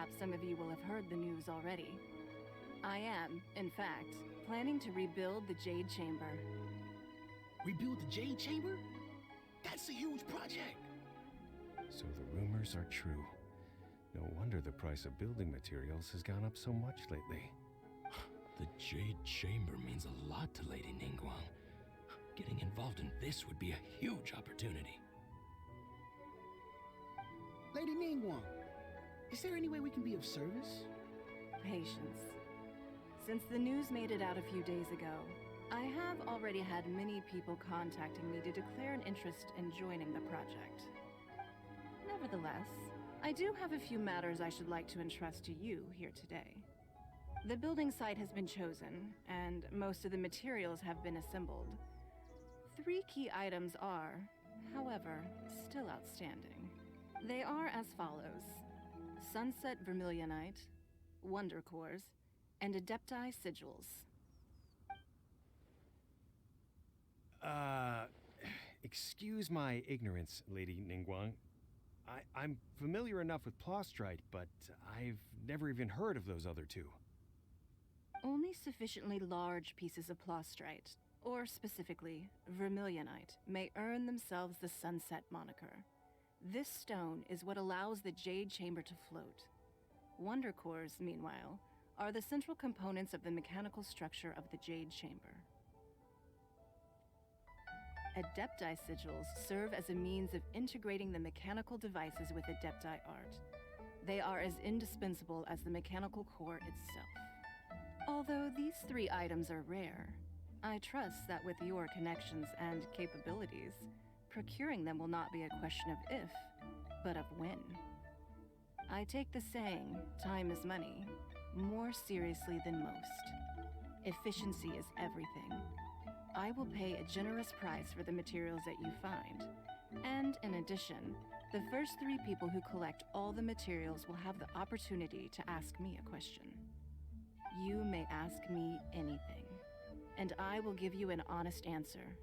Perhaps some of you will have heard the news already. I am, in fact, planning to rebuild the Jade Chamber. Rebuild the Jade Chamber? That's a huge project. So the rumors are true. No wonder the price of building materials has gone up so much lately. The Jade Chamber means a lot to Lady Ningguang. Getting involved in this would be a huge opportunity. Lady Ningguang, is there any way we can be of service? Patience. Since the news made it out a few days ago, I have already had many people contacting me to declare an interest in joining the project. Nevertheless, I do have a few matters I should like to entrust to you here today. The building site has been chosen, and most of the materials have been assembled. 3 key items are, however, still outstanding. They are as follows: Sunset Vermilionite, Wonder Cores, and Adepti Sigils. Excuse my ignorance, Lady Ningguang. I'm familiar enough with Plostrite, but I've never even heard of those other 2. Only sufficiently large pieces of Plostrite, or specifically Vermilionite, may earn themselves the Sunset moniker. This stone is what allows the Jade Chamber to float. Wonder Cores, meanwhile, are the central components of the mechanical structure of the Jade Chamber. Adepti Sigils serve as a means of integrating the mechanical devices with Adepti art. They are as indispensable as the mechanical core itself. Although these 3 items are rare, I trust that with your connections and capabilities, procuring them will not be a question of if, but of when. I take the saying, time is money, more seriously than most. Efficiency is everything. I will pay a generous price for the materials that you find. And in addition, the first 3 people who collect all the materials will have the opportunity to ask me a question. You may ask me anything, and I will give you an honest answer.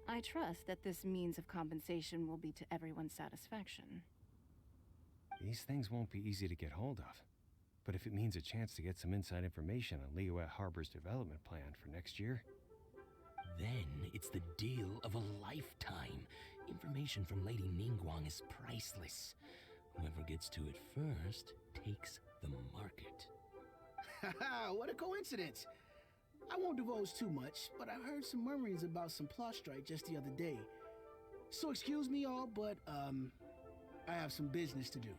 I trust that this means of compensation will be to everyone's satisfaction. These things won't be easy to get hold of. But if it means a chance to get some inside information on Liyue Harbor's development plan for next year... Then it's the deal of a lifetime. Information from Lady Ningguang is priceless. Whoever gets to it first takes the market. Haha, what a coincidence. I won't divulge too much, but I heard some murmurings about some Plostrite just the other day. So excuse me all, but I have some business to do.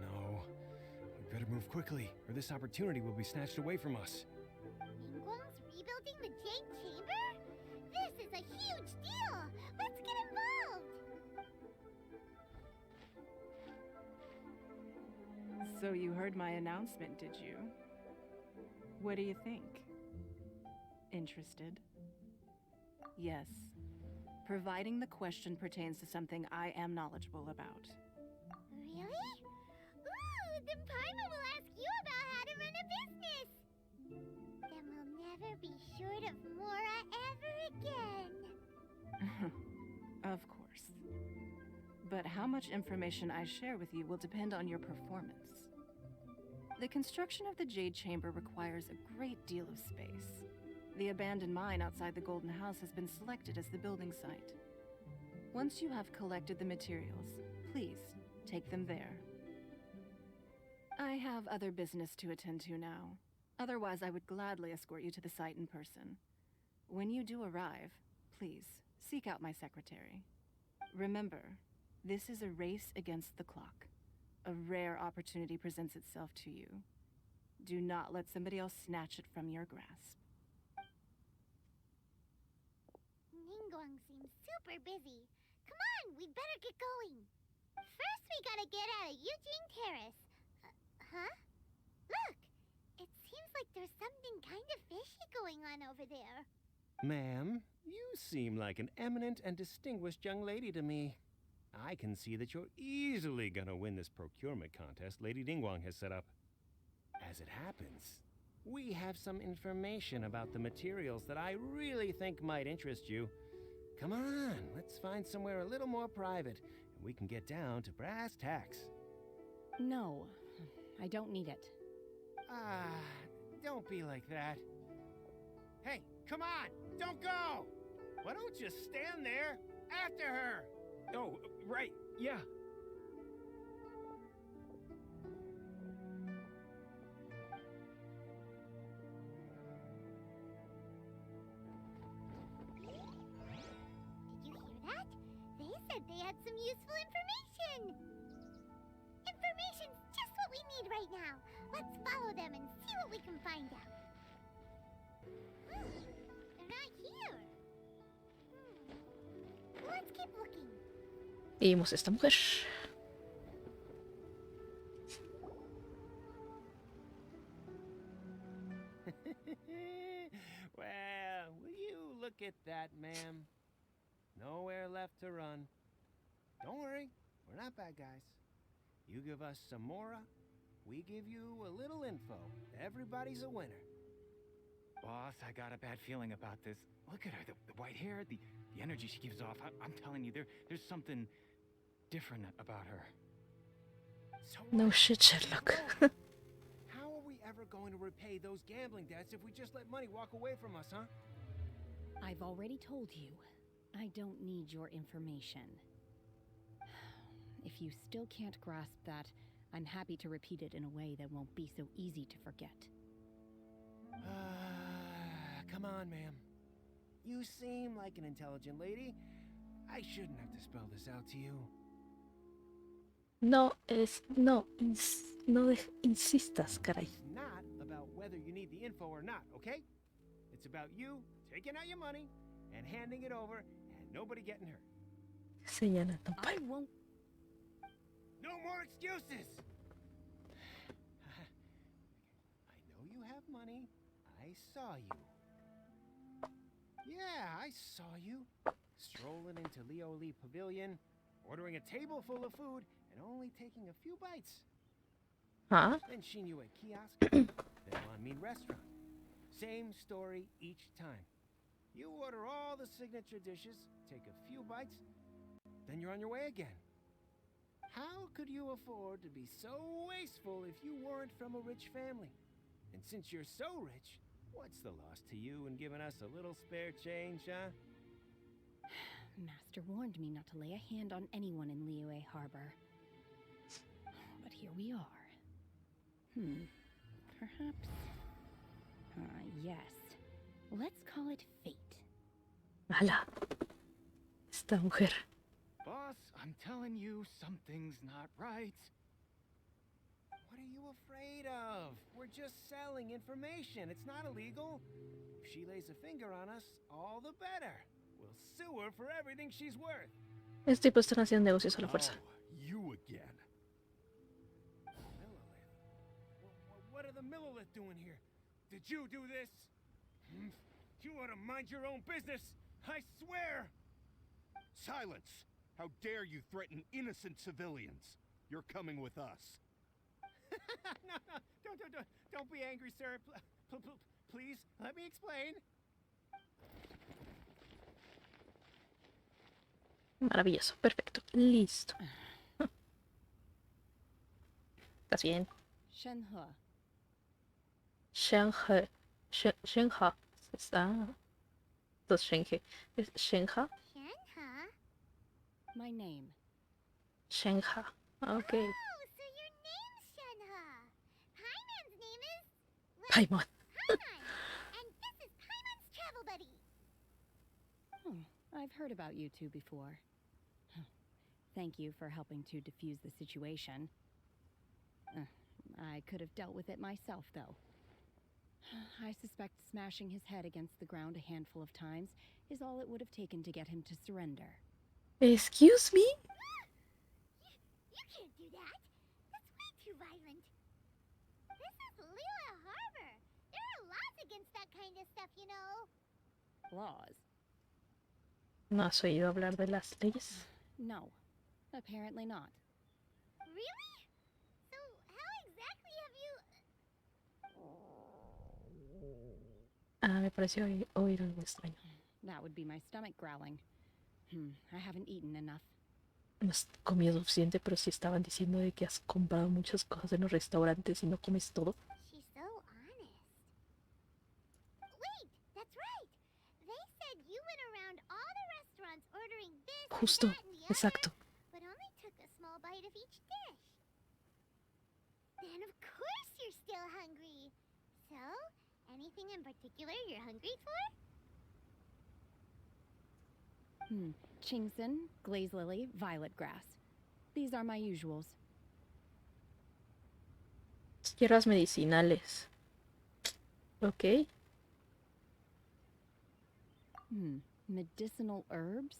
No. We better move quickly, or this opportunity will be snatched away from us. Ningguang's rebuilding the Jade Chamber? This is a huge deal! Let's get involved! So you heard my announcement, did you? What do you think? Interested? Yes. Providing the question pertains to something I am knowledgeable about. Really? Ooh, then Paimon will ask you about how to run a business! Then we'll never be short of Mora ever again! Of course. But how much information I share with you will depend on your performance. The construction of the Jade Chamber requires a great deal of space. The abandoned mine outside the Golden House has been selected as the building site. Once you have collected the materials, please take them there. I have other business to attend to now. Otherwise, I would gladly escort you to the site in person. When you do arrive, please seek out my secretary. Remember, this is a race against the clock. A rare opportunity presents itself to you. Do not let somebody else snatch it from your grasp. Ningguang seems super busy. Come on, we'd better get going. First, we gotta get out of Eugene Terrace. Huh? Look! It seems like there's something kind of fishy going on over there. Ma'am, you seem like an eminent and distinguished young lady to me. I can see that you're easily gonna win this procurement contest Lady Ningguang has set up. As it happens, we have some information about the materials that I really think might interest you. Come on, let's find somewhere a little more private, and we can get down to brass tacks. No, I don't need it. Ah, don't be like that. Hey, come on, don't go! Why don't you stand there after her? Oh, right, yeah. Did you hear that? They said they had some useful information. Information's just what we need right now. Let's follow them and see what we can find out. They're not here. Let's keep looking. Vimos a esta mujer. Well, will you look at that, ma'am? Nowhere left to run. Don't worry, we're not bad guys. You give us some mora, we give you a little info. Everybody's a winner. Boss, I got a bad feeling about this. Look at her, the white hair, the energy she gives off. I'm telling you, there's something different about her. So No what? shit, Sherlock. How are we ever going to repay those gambling debts if we just let money walk away from us, huh? I've already told you, I don't need your information. If you still can't grasp that, I'm happy to repeat it in a way that won't be so easy to forget. Come on, ma'am. You seem like an intelligent lady. I shouldn't have to spell this out to you. No insistas, caray. It's not about whether you need the info or not, okay? It's about you taking out your money and handing it over and nobody getting hurt. Señala tan I won't. No more excuses! I know you have money. I saw you. Yeah, I saw you. Strolling into Leo Lee Pavilion, ordering a table full of food, and only taking a few bites. Huh? Then she knew a kiosk, then on mean restaurant. Same story each time. You order all the signature dishes, take a few bites, then you're on your way again. How could you afford to be so wasteful if you weren't from a rich family? And since you're so rich, what's the loss to you in giving us a little spare change, huh? Master warned me not to lay a hand on anyone in Liyue Harbor. But here we are. Perhaps... yes. Let's call it fate. Ala. Esta mujer. Boss, I'm telling you, something's not right. What are you afraid of? We're just selling information. It's not illegal. If she lays a finger on us, all the better. We'll sue her for everything she's worth. Estos tipos están haciendo negocios a la fuerza. You again. Millilith? What are the Millilith doing here? Did you do this? You ought to mind your own business. I swear. Silence! How dare you threaten innocent civilians? You're coming with us. No, don't be angry, sir. Please, let me explain. Maravilloso, perfecto, listo. ¿Estás bien? Shenhe. Shenhe. Shenhe. Ah. Dos Shenhe. ¿Es Shenhe? Shenhe? My name. Shenhe. Ok. Oh, so your name's Shenhe. Paimon's name is... Paimon. Paimon. And this is Paimon's travel buddy. I've heard about you two before. Thank you for helping to defuse the situation. I could have dealt with it myself, though. I suspect smashing his head against the ground a handful of times is all it would have taken to get him to surrender. Excuse me? You can't do that. That's way too violent. This is Liyue Harbor. There are laws against that kind of stuff, you know. Laws? ¿No has oído hablar de las leyes? No, apparently not. Really? So, how exactly have you... Ah, me pareció oír algo extraño. That would be my stomach growling. I haven't eaten enough. No has comido suficiente, pero sí estaban diciendo de que has comprado muchas cosas en los restaurantes y no comes todo. She's so honest. Wait, that's right. They said you went around all the restaurants ordering this Justo, and that and the exacto. other, but only took a small bite of each dish. Then of course you're still hungry. So, anything in particular you're hungry for? Chingson, glaze lily, violet grass. These are my usuals. Hierbas medicinales. Ok. Medicinal herbs?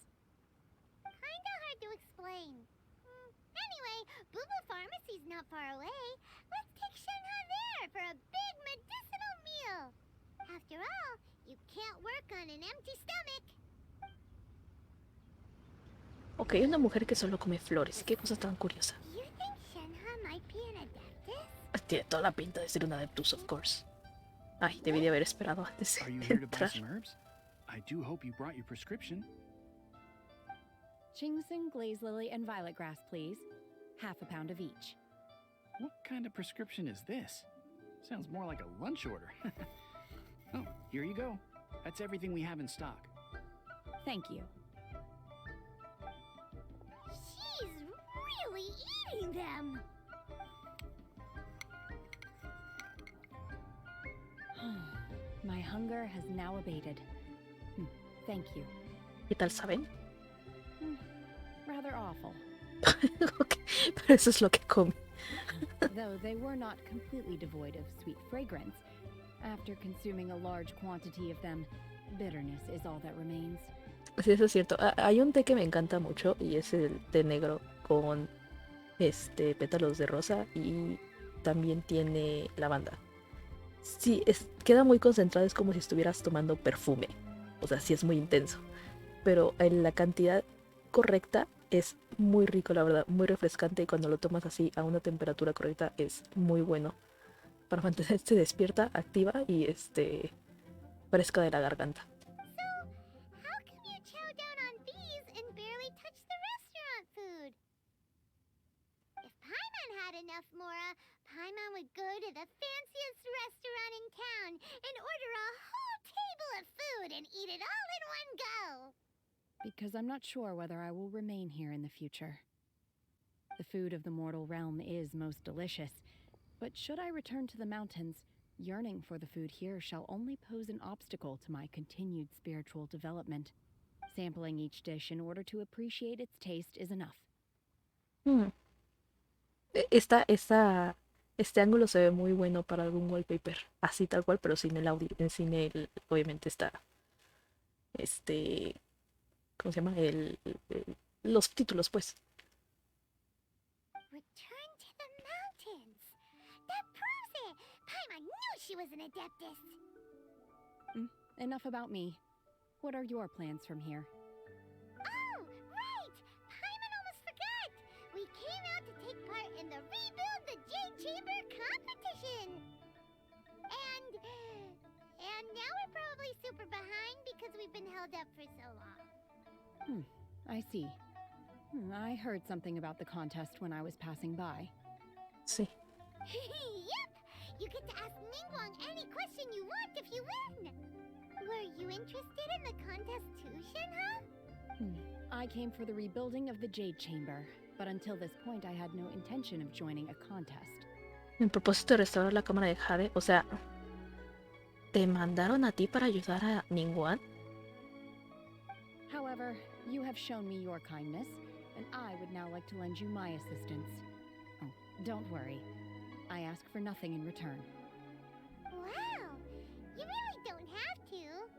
Kinda hard to explain. Anyway, Boo Boo Pharmacy's not far away. Let's take Shenhe there for a big medicinal meal. After all, you can't work on an empty stomach. Ok, una mujer que solo come flores. Qué cosa tan curiosa. You think Shenhe might be an adeptus? Tiene toda la pinta de ser una adeptus, of course. Ay, debí de haber esperado antes Are you de here to buy entrar. some herbs? I do hope you brought your prescription. Chingson, glaze lily, and violet grass, please. Half a pound of each. What kind of prescription is this? Sounds more like a lunch order. Oh, here you go. That's everything we have in stock. Thank you. She's really eating them. My hunger has now abated. Thank you. ¿Qué tal saben? Rather awful. Ok, pero eso es lo que come. Though they were not completely devoid of sweet fragrance. After consuming a large quantity of them, bitterness is all that remains. Sí, eso es cierto. Hay un té que me encanta mucho y es el té negro con pétalos de rosa y también tiene lavanda. Sí, queda muy concentrado, es como si estuvieras tomando perfume. O sea, sí es muy intenso. Pero en la cantidad correcta es muy rico, la verdad, muy refrescante, y cuando lo tomas así a una temperatura correcta es muy bueno para mantenerte despierta, activa y fresca de la garganta. How come you chow down on these and barely touch the restaurant food? If Paimon had enough Mora, Paimon would go to the fanciest restaurant in town and order a whole table of food and eat it all in one go. Because I'm not sure whether I will remain here in the future. The food of the mortal realm is most delicious, but should I return to the mountains, yearning for the food here shall only pose an obstacle to my continued spiritual development. Sampling each dish in order to appreciate its taste is enough. Este ángulo se ve muy bueno para algún wallpaper, así tal cual, pero sin el audio, obviamente ¿cómo se llama? Los títulos, pues. Return to the mountains. That proves it. Paimon knew she was an adeptus. Enough about me. What are your plans from here? Oh, right! Paimon almost forgot! We came out to take part in the Rebuild the Jade Chamber competition! And now we're probably super behind because we've been held up for so long. I see. I heard something about the contest when I was passing by. Sí. Yep! You get to ask Ningguang any question you want if you win! Were you interested in the contest too, Shenhe? I came for the rebuilding of the Jade Chamber, but until this point I had no intention of joining a contest. En propósito de restaurar la cámara de Jade, o sea, ¿te mandaron a ti para ayudar a Ningguang? However, you have shown me your kindness, and I would now like to lend you my assistance. Oh, don't worry. I ask for nothing in return. Wow! You really don't have to.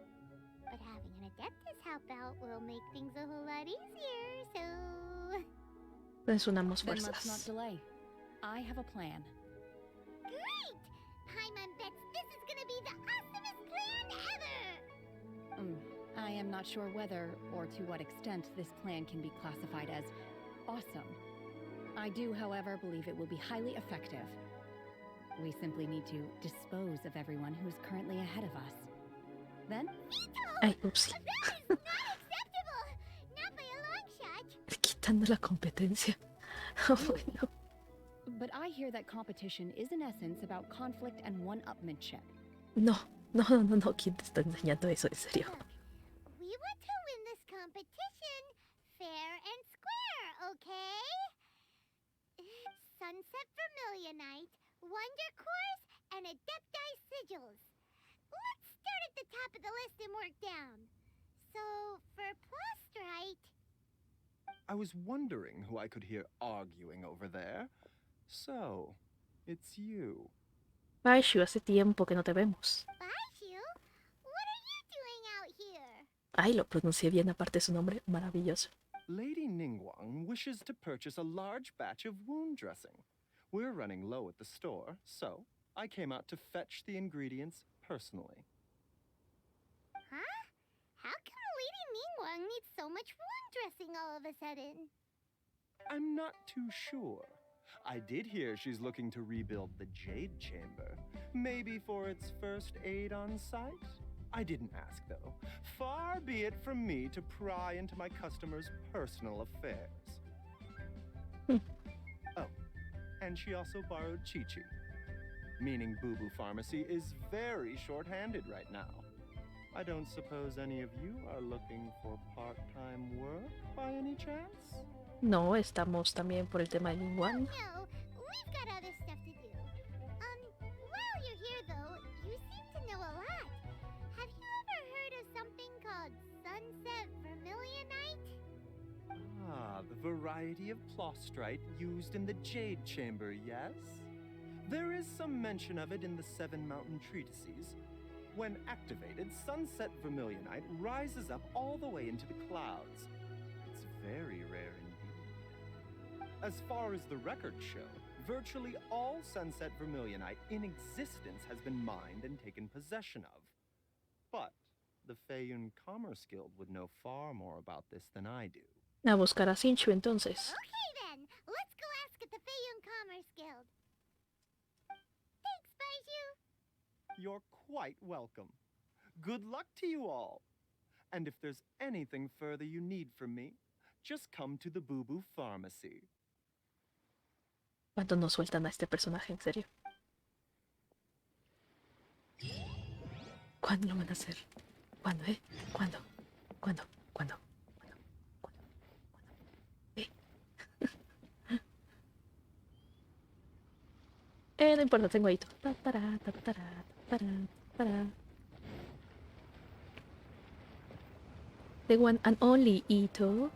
But having an adeptus help out will make things a whole lot easier, so... Pues unamos Then let's not fuerzas. delay. I have a plan. Great! Paimon bets this is gonna be the awesomest plan ever! I am not sure whether or to what extent this plan can be classified as awesome. I do, however, believe it will be highly effective. We simply need to dispose of everyone who's currently ahead of us. Then, Vito! Ay, upsi. That is not acceptable! Not by Aceptando la competencia. Bueno. But I hear that competition is in essence about conflict and one-upmanship. No. ¿Quién te está enseñando eso? En serio. Look, we want to win this competition fair and square, okay? Sunset Vermilionite, Wonder Cores, and Adepti Sigils. Let's start at the top of the list and work down. So, for Plostrite... I was wondering who I could hear arguing over there. So, it's you. Baishu, hace tiempo que no te vemos. Baishu? What are you doing out here? Ay, lo pronuncié bien aparte de su nombre. Maravilloso. Lady Ningguang wishes to purchase a large batch of wound dressing. We're running low at the store, so I came out to fetch the ingredients personally. Huh? How come Lady Ningguang needs so much wound dressing all of a sudden? I'm not too sure. I did hear she's looking to rebuild the Jade Chamber. Maybe for its first aid on site? I didn't ask, though. Far be it from me to pry into my customers' personal affairs. Oh, and she also borrowed Chi-Chi. Meaning Boo Boo Pharmacy is very short-handed right now. I don't suppose any of you are looking for part-time work by any chance? No, estamos también por el tema de Ningguang. No, we've got other stuff to do. While you're here though, you seem to know a lot. Have you ever heard of something called Sunset Vermilionite? Ah, the variety of plostrite used in the Jade Chamber, yes? There is some mention of it in the Seven Mountain Treatises. When activated, Sunset Vermilionite rises up all the way into the clouds. It's very rare indeed. As far as the records show, virtually all Sunset Vermilionite in existence has been mined and taken possession of. But the Feiyun Commerce Guild would know far more about this than I do. A buscar a Sinchu entonces. Okay then, let's go ask at the Feiyun Commerce Guild. Thanks, Baiju. You're quite welcome. Good luck to you all. And if there's anything further you need from me, just come to the Boo Boo Pharmacy. ¿Cuándo nos sueltan a este personaje? En serio. ¿Cuándo lo van a hacer? ¿Cuándo, ¿Cuándo? ¿Cuándo? ¿Cuándo? No importa, tengo ahí todo. The one and only Ito.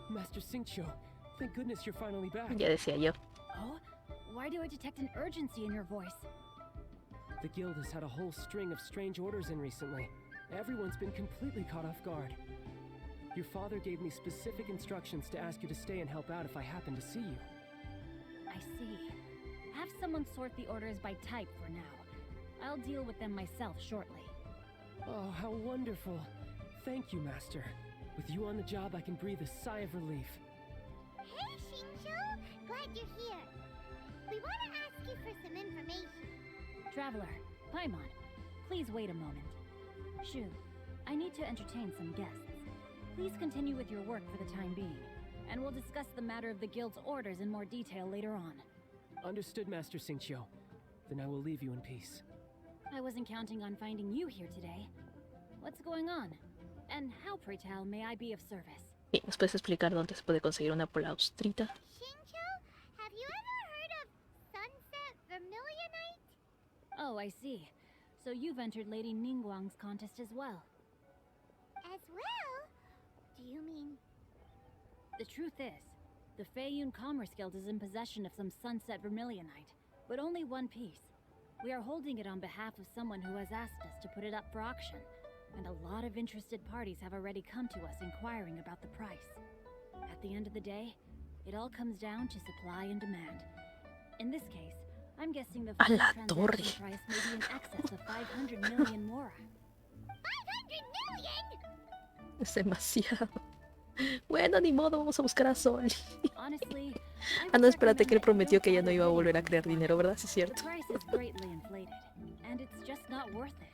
Master Xingqiu, thank goodness you're finally back. Ya decía yo. Oh? Why do I detect an urgency in your voice? The guild has had a whole string of strange orders in recently. Everyone's been completely caught off guard. Your father gave me specific instructions to ask you to stay and help out if I happen to see you. I see. Have someone sort the orders by type for now. I'll deal with them myself shortly. Oh, how wonderful. Thank you, Master. With you on the job, I can breathe a sigh of relief. Hey, Xingqiu! Glad you're here. We want to ask you for some information. Traveler, Paimon, please wait a moment. Shu, I need to entertain some guests. Please continue with your work for the time being, and we'll discuss the matter of the guild's orders in more detail later on. Understood, Master Xingqiu. Then I will leave you in peace. I wasn't counting on finding you here today. What's going on? And how, pray tell, may I be of service? Bien, ¿nos puedes explicar dónde se puede conseguir una plaustrita? Xingqiu, have you ever heard of Sunset Vermilionite? Oh, I see. So you've entered Lady Ningguang's contest as well. As well? Do you mean... The truth is, the Feiyun Commerce Guild is in possession of some Sunset Vermilionite, but only one piece. We are holding it on behalf of someone who has asked us to put it up for auction. And a lot of interested parties have already come to us inquiring about the price. At the end of the day, it all comes down to supply and demand. In this case, I'm guessing the A full la transaction torre. price may be in excess of 500 million mora. 500 million? Es demasiado. Bueno, ni modo, vamos a buscar a Sol. Honestly, I Ah, would no, espérate, recommend que él that you prometió don't que ya no bother iba a bidding volver a on this crear one. dinero, ¿verdad? Sí, es The cierto. price is greatly inflated, and it's just not worth it.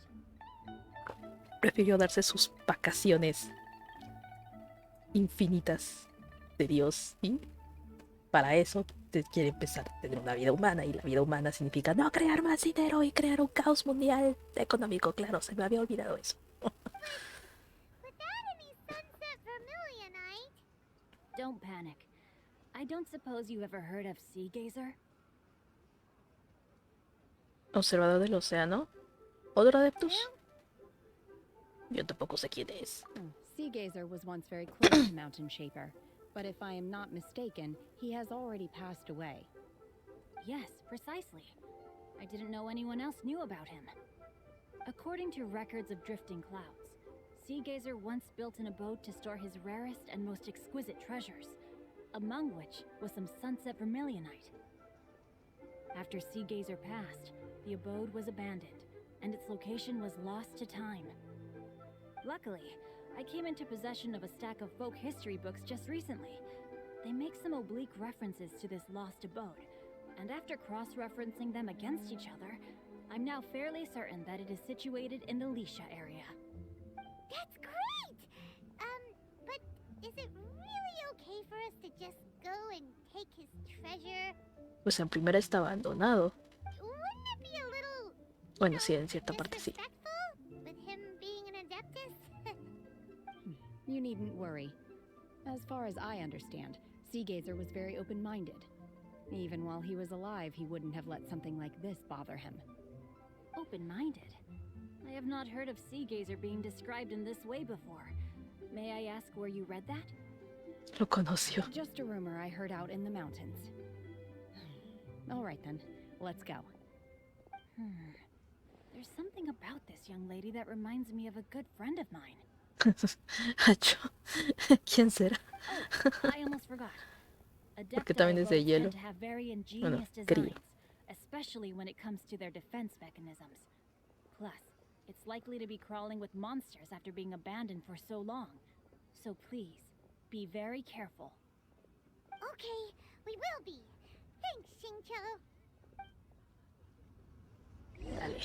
Prefirió darse sus vacaciones infinitas de Dios y para eso te quiere empezar a tener una vida humana, y la vida humana significa no crear más dinero y crear un caos mundial económico. Claro, se me había olvidado eso. Without any sunset vermilionite? Don't panic. I don't suppose you ever heard of Sea Gazer? Observador del océano. ¿Otro Adeptus? Yo tampoco sé quién es. Sea Gazer was once very close to Mountain Shaper, but if I am not mistaken, he has already passed away. Yes, precisely. I didn't know anyone else knew about him. According to records of drifting clouds, Sea Gazer once built an abode to store his rarest and most exquisite treasures, among which was some sunset vermilionite. After Sea Gazer passed, the abode was abandoned, and its location was lost to time. Luckily, I came into possession of a stack of folk history books just recently. They make some oblique references to this lost abode, and after cross-referencing them against each other, I'm now fairly certain that it is situated in the Lisha area. That's great! But is it really okay for us to just go and take his treasure? Pues en primera está abandonado. Wouldn't it be a little Bueno, sí, en cierta parte sí. disrespectful with him being an adeptus? You needn't worry. As far as I understand, Sea Gazer was very open-minded. Even while he was alive, he wouldn't have let something like this bother him. Open-minded? I have not heard of Sea Gazer being described in this way before. May I ask where you read that? Lo conoció. Just a rumor I heard out in the mountains. All right then, let's go. There's something about this young lady that reminds me of a good friend of mine. ¿Quién será? I almost forgot. Porque también es de Adepti hielo. tend to have very Bueno, ingenious crío. designs, especially when it comes to their defense mechanisms. Plus, it's likely to be crawling with monsters after being abandoned for so long. So please, be very careful. Okay, we will be. Thanks, Xingqiu. Dale.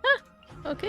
Ah, ok.